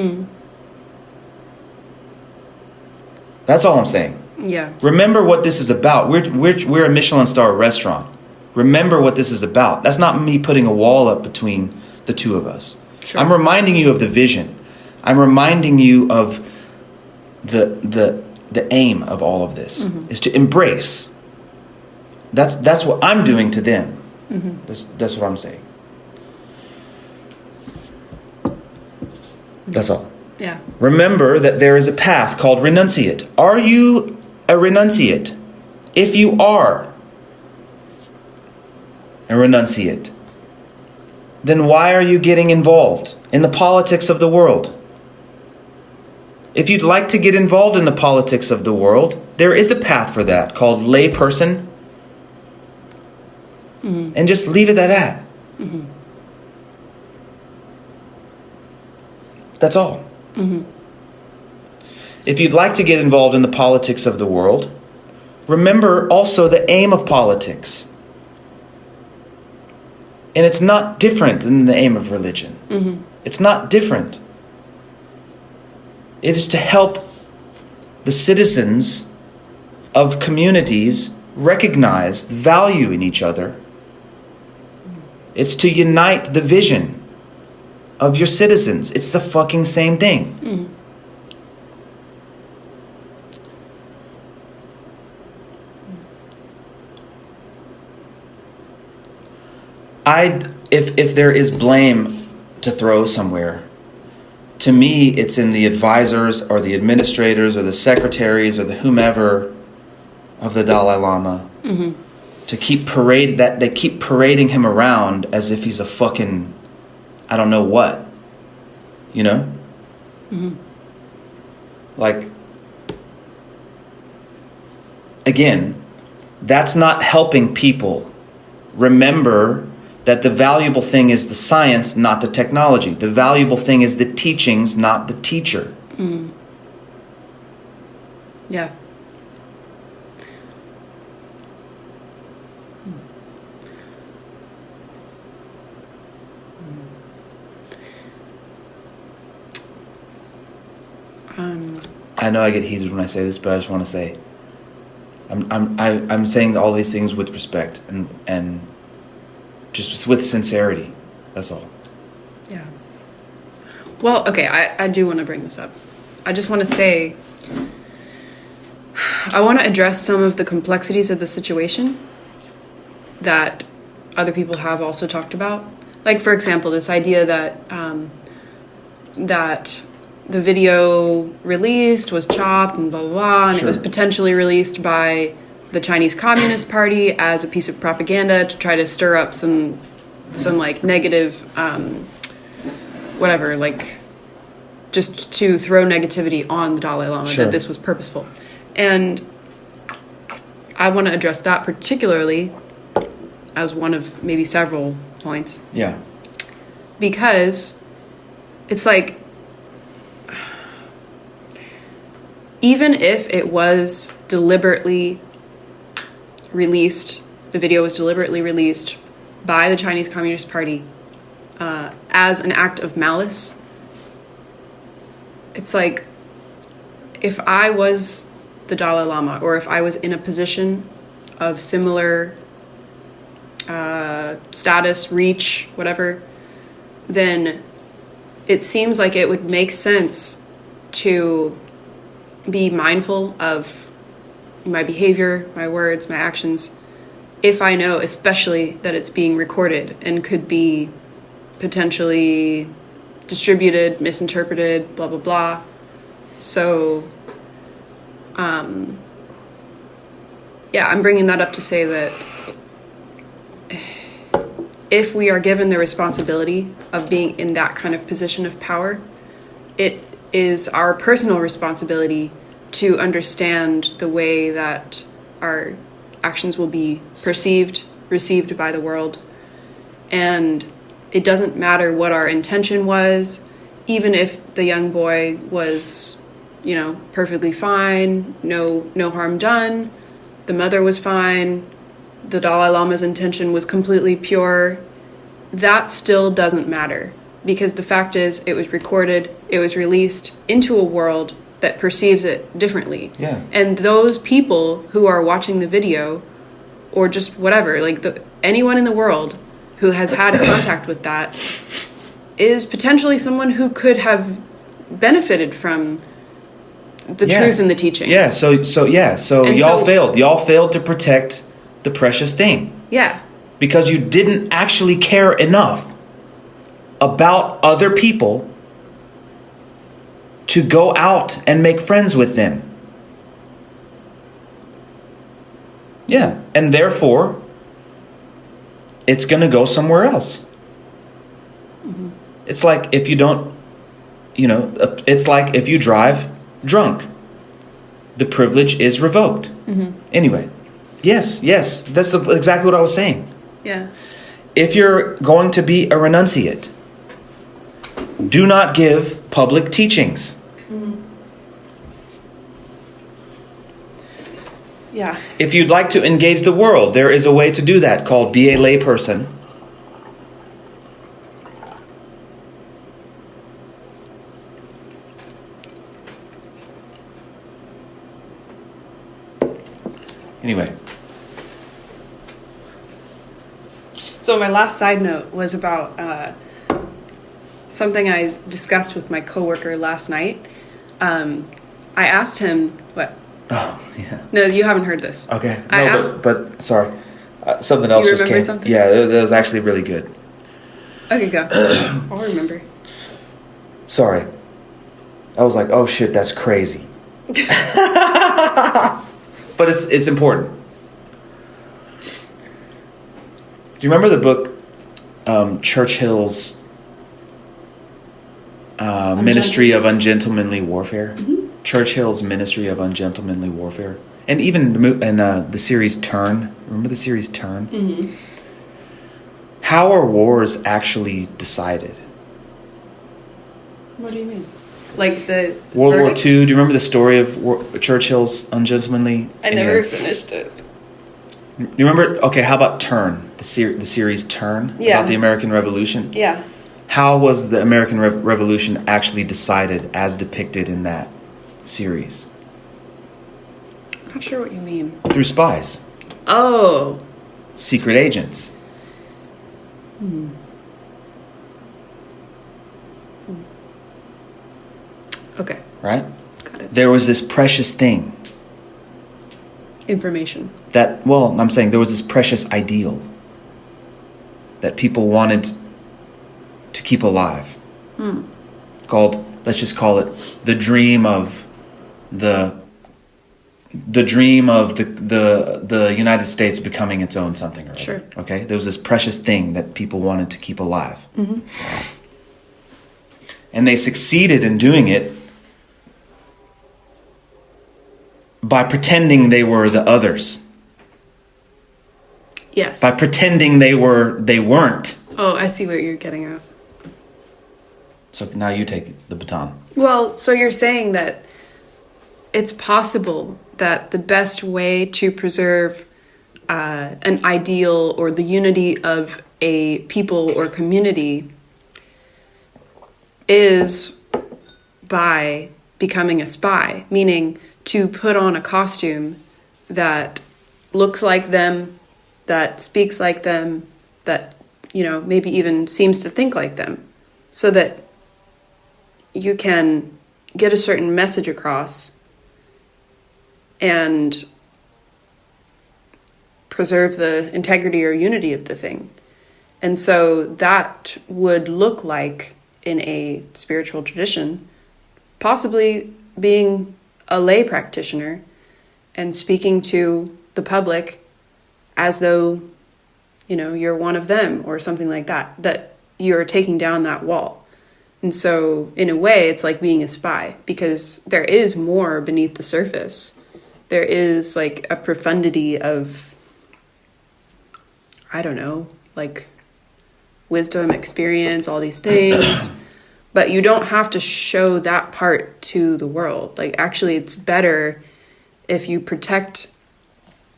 That's all I'm saying. Yeah. Remember what this is about. We're a Michelin star restaurant. Remember what this is about. That's not me putting a wall up between the two of us. Sure. I'm reminding you of the vision. I'm reminding you of the aim of all of this is to embrace. That's what I'm doing to them. That's what I'm saying. That's all. Yeah. Remember that there is a path called renunciate. Are you a renunciate? If you are a renunciate, then why are you getting involved in the politics of the world? If you'd like to get involved in the politics of the world, there is a path for that called layperson. And just leave it at that. That's all. If you'd like to get involved in the politics of the world, remember also the aim of politics. And it's not different than the aim of religion. It's not different. It is to help the citizens of communities recognize the value in each other. It's to unite the vision of your citizens. It's the fucking same thing. If there is blame to throw somewhere, to me it's in the advisors or the administrators or the secretaries or the whomever of the Dalai Lama to keep they keep parading him around as if he's a fucking I don't know what, you know? Like, again, that's not helping people remember that the valuable thing is the science, not the technology. The valuable thing is the teachings, not the teacher. Yeah. I know I get heated when I say this, but I just want to say, I'm saying all these things with respect and just with sincerity. That's all. Yeah. Well, okay, I do want to bring this up. I just want to say, I want to address some of the complexities of the situation. that other people have also talked about. Like, for example, this idea that that the video released was chopped and blah, blah, blah, and it was potentially released by the Chinese Communist Party as a piece of propaganda to try to stir up some like negative, whatever, like just to throw negativity on the Dalai Lama, that this was purposeful. And I want to address that particularly as one of maybe several points. Yeah. Because it's like, even if it was deliberately released, the video was deliberately released by the Chinese Communist Party as an act of malice, it's like, if I was the Dalai Lama, or if I was in a position of similar status, reach, whatever, then it seems like it would make sense to be mindful of my behavior, my words, my actions, if I know especially that it's being recorded and could be potentially distributed, misinterpreted, blah, blah, blah. So, yeah, I'm bringing that up to say that if we are given the responsibility of being in that kind of position of power, it is our personal responsibility to understand the way that our actions will be perceived, received by the world. And it doesn't matter what our intention was, even if the young boy was, you know, perfectly fine, no harm done, the mother was fine, the Dalai Lama's intention was completely pure, that still doesn't matter. Because the fact is, it was recorded, it was released into a world that perceives it differently. Yeah. And those people who are watching the video, or just whatever, like anyone in the world who has had contact with that is potentially someone who could have benefited from the truth and the teachings. Yeah, so y'all failed. Y'all failed to protect the precious thing. Yeah. Because you didn't actually care enough about other people to go out and make friends with them. Yeah, and therefore, it's going to go somewhere else. Mm-hmm. It's like if you don't, it's like if you drive drunk, the privilege is revoked. Mm-hmm. Anyway, yes, that's exactly what I was saying. Yeah. If you're going to be a renunciate, do not give public teachings. Mm-hmm. Yeah. If you'd like to engage the world, there is a way to do that called be a layperson. Anyway. So my last side note was about something I discussed with my coworker last night. I asked him what. Oh, yeah. No, you haven't heard this. Okay. But sorry. Something else just came. Something? Yeah, that was actually really good. Okay, go. I'll remember. Sorry. I was like, oh shit, that's crazy. But it's important. Do you remember the book Churchill's Ministry of Ungentlemanly Warfare? Mm-hmm. Churchill's Ministry of Ungentlemanly Warfare. And even the series Turn. Remember the series Turn? Mm-hmm. How are wars actually decided? What do you mean? Like the World War II. Do you remember the story of Churchill's Ungentlemanly? I never finished it. You remember? Okay, how about Turn? The series Turn? Yeah. About the American Revolution? Yeah. How was the American Revolution actually decided as depicted in that series? I'm not sure what you mean. Through spies. Oh. Secret agents. Okay. Right? Got it. There was this precious thing. Information. I'm saying there was this precious ideal that people wanted to keep alive. Let's just call it the dream of the United States becoming its own something or other. Sure. Okay? There was this precious thing that people wanted to keep alive. Mm-hmm. And they succeeded in doing it by pretending they were the others. Yes. By pretending they weren't. Oh, I see what you're getting at. So now you take the baton. Well, so you're saying that it's possible that the best way to preserve an ideal or the unity of a people or community is by becoming a spy, meaning to put on a costume that looks like them, that speaks like them, that, maybe even seems to think like them, so that you can get a certain message across and preserve the integrity or unity of the thing. And so that would look like, in a spiritual tradition, possibly being a lay practitioner and speaking to the public as though, you're one of them or something like that, that you're taking down that wall. And so, in a way, it's like being a spy, because there is more beneath the surface. There is, like, a profundity of, I don't know, like, wisdom, experience, all these things. But you don't have to show that part to the world. Like, actually, it's better if you protect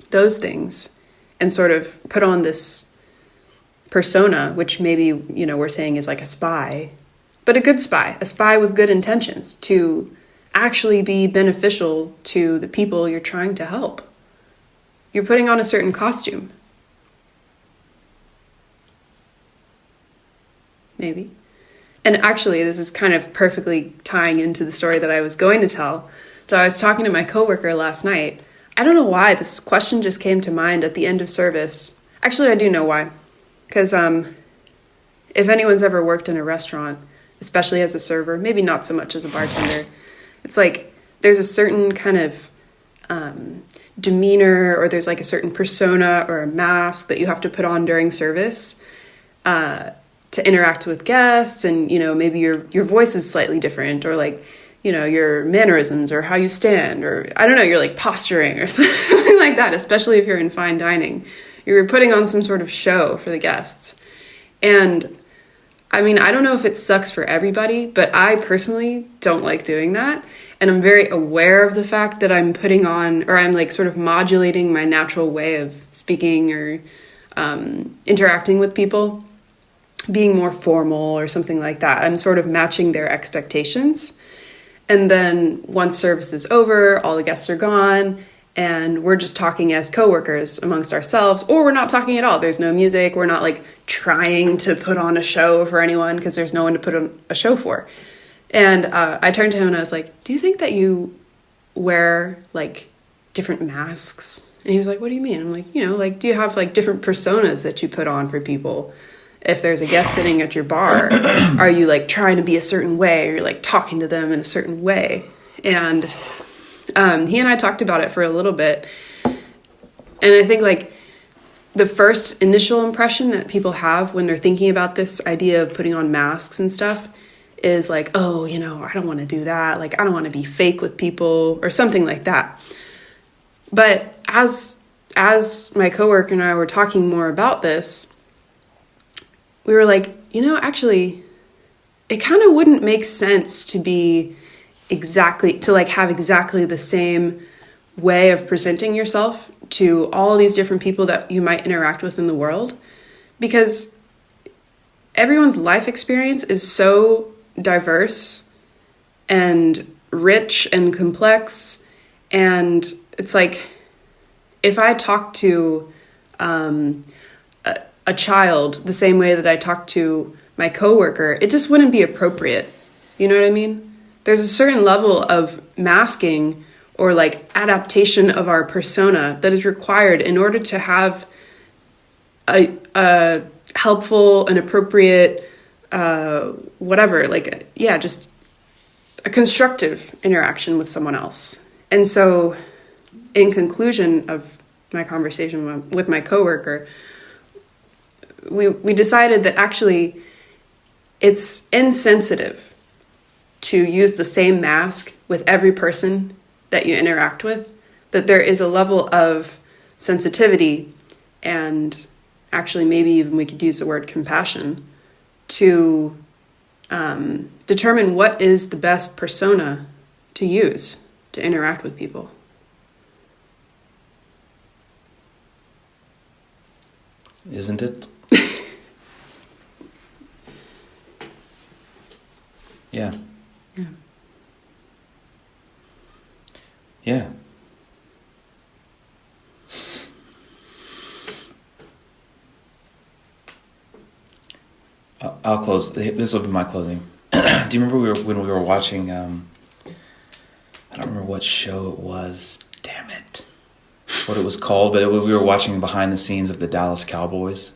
those things and sort of put on this persona, which maybe, we're saying is like a spy, but a good spy, a spy with good intentions to actually be beneficial to the people you're trying to help. You're putting on a certain costume. Maybe. And actually, this is kind of perfectly tying into the story that I was going to tell. So I was talking to my coworker last night. I don't know why this question just came to mind at the end of service. Actually, I do know why. Because if anyone's ever worked in a restaurant, especially as a server, maybe not so much as a bartender, it's like there's a certain kind of demeanor, or there's like a certain persona or a mask that you have to put on during service to interact with guests, and maybe your voice is slightly different, or like your mannerisms, or how you stand, or I don't know, you're like posturing or something like that, especially if you're in fine dining. You're putting on some sort of show for the guests. And I mean, I don't know if it sucks for everybody, but I personally don't like doing that. And I'm very aware of the fact that I'm putting on, or I'm like sort of modulating my natural way of speaking or interacting with people, being more formal or something like that. I'm sort of matching their expectations. And then once service is over, all the guests are gone, and we're just talking as coworkers amongst ourselves, or we're not talking at all. There's no music. We're not like trying to put on a show for anyone because there's no one to put on a show for. And I turned to him and I was like, do you think that you wear like different masks? And he was like, what do you mean? I'm like, like, do you have like different personas that you put on for people? If there's a guest sitting at your bar, are you like trying to be a certain way, or you're like talking to them in a certain way? And he and I talked about it for a little bit. And I think like the first initial impression that people have when they're thinking about this idea of putting on masks and stuff is like, oh, I don't want to do that. Like, I don't want to be fake with people or something like that. But as my coworker and I were talking more about this, we were like, actually, it kind of wouldn't make sense to have exactly the same way of presenting yourself to all these different people that you might interact with in the world, because everyone's life experience is so diverse and rich and complex. And it's like, if I talk to a child the same way that I talk to my coworker, it just wouldn't be appropriate. You know what I mean? There's a certain level of masking or like adaptation of our persona that is required in order to have a helpful and appropriate, whatever, like, yeah, just a constructive interaction with someone else. And so in conclusion of my conversation with my coworker, we decided that actually it's insensitive to use the same mask with every person that you interact with, that there is a level of sensitivity and actually maybe even we could use the word compassion to determine what is the best persona to use to interact with people. Isn't it? Yeah. Yeah. Yeah. I'll close. This will be my closing. Do you remember when we were watching, I don't remember what show it was. Damn it. What it was called, but we were watching behind the scenes of the Dallas Cowboys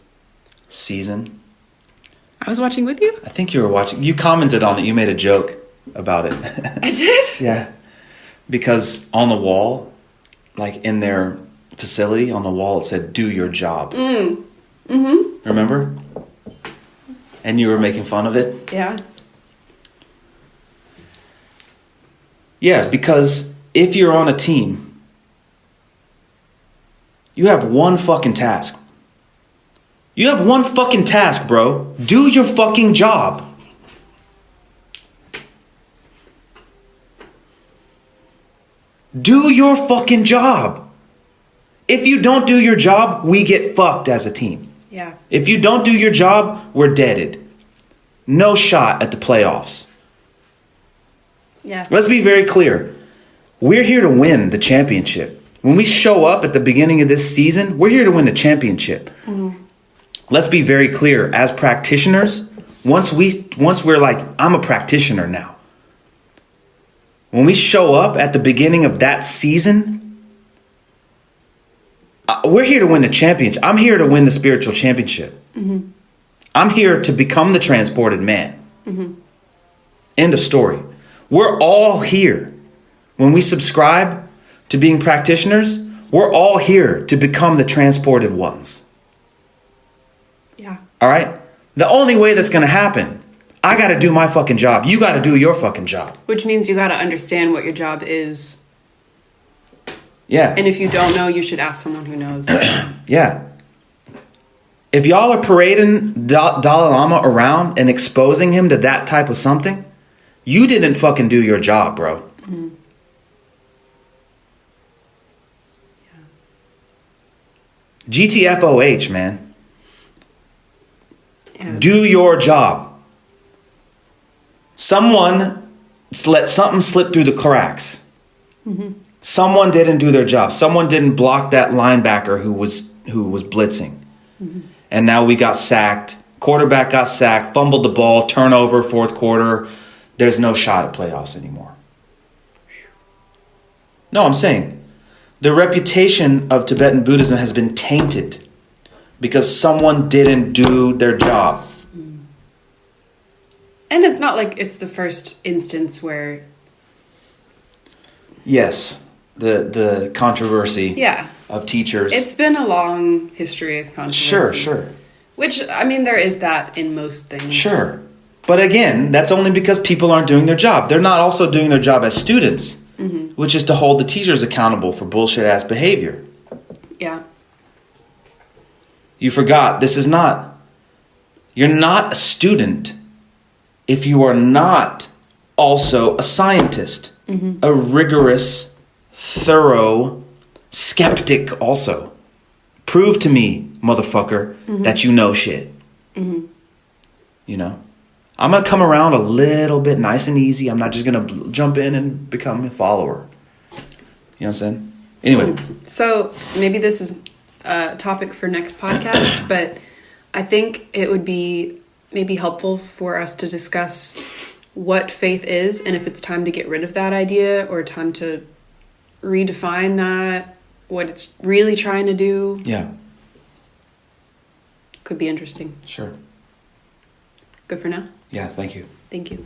season. I was watching with you? I think you were watching. You commented on it. You made a joke about it. I did? Yeah. Because on the wall, like in their facility, on the wall, it said, "Do your job." Mm-hmm. Remember? And you were making fun of it? Yeah. Yeah, because if you're on a team, you have one fucking task. You have one fucking task, bro. Do your fucking job. Do your fucking job. If you don't do your job, we get fucked as a team. Yeah. If you don't do your job, we're deaded. No shot at the playoffs. Yeah. Let's be very clear. We're here to win the championship. When we show up at the beginning of this season, we're here to win the championship. Mm-hmm. Let's be very clear. As practitioners, once we're like, I'm a practitioner now. When we show up at the beginning of that season, we're here to win the championship. I'm here to win the spiritual championship. Mm-hmm. I'm here to become the transported man. Mm-hmm. End of story. We're all here. When we subscribe to being practitioners, we're all here to become the transported ones. Yeah. All right? The only way that's going to happen, I got to do my fucking job. You got to do your fucking job. Which means you got to understand what your job is. Yeah. And if you don't know, you should ask someone who knows. Yeah. If y'all are parading Dalai Lama around and exposing him to that type of something, you didn't fucking do your job, bro. Mm-hmm. Yeah. GTFOH, man. Yeah. Do your job. Someone let something slip through the cracks. Mm-hmm. Someone didn't do their job. Someone didn't block that linebacker who was blitzing. Mm-hmm. And now we got sacked. Quarterback got sacked, fumbled the ball, turnover, fourth quarter. There's no shot at playoffs anymore. No, I'm saying the reputation of Tibetan Buddhism has been tainted because someone didn't do their job. And it's not like it's the first instance where... Yes, the controversy of teachers. It's been a long history of controversy. Sure. Which, I mean, there is that in most things. Sure. But again, that's only because people aren't doing their job. They're not also doing their job as students, mm-hmm. which is to hold the teachers accountable for bullshit-ass behavior. Yeah. You forgot, you're not a student if you are not also a scientist, mm-hmm. a rigorous, thorough skeptic also. Prove to me, motherfucker, mm-hmm. that you know shit. Mm-hmm. You know? I'm going to come around a little bit nice and easy. I'm not just going to jump in and become a follower. You know what I'm saying? Anyway. So maybe this is a topic for next podcast, but I think it would be maybe helpful for us to discuss what faith is and if it's time to get rid of that idea or time to redefine that, what it's really trying to do. Yeah. Could be interesting. Sure. Good for now? Yeah, thank you. Thank you.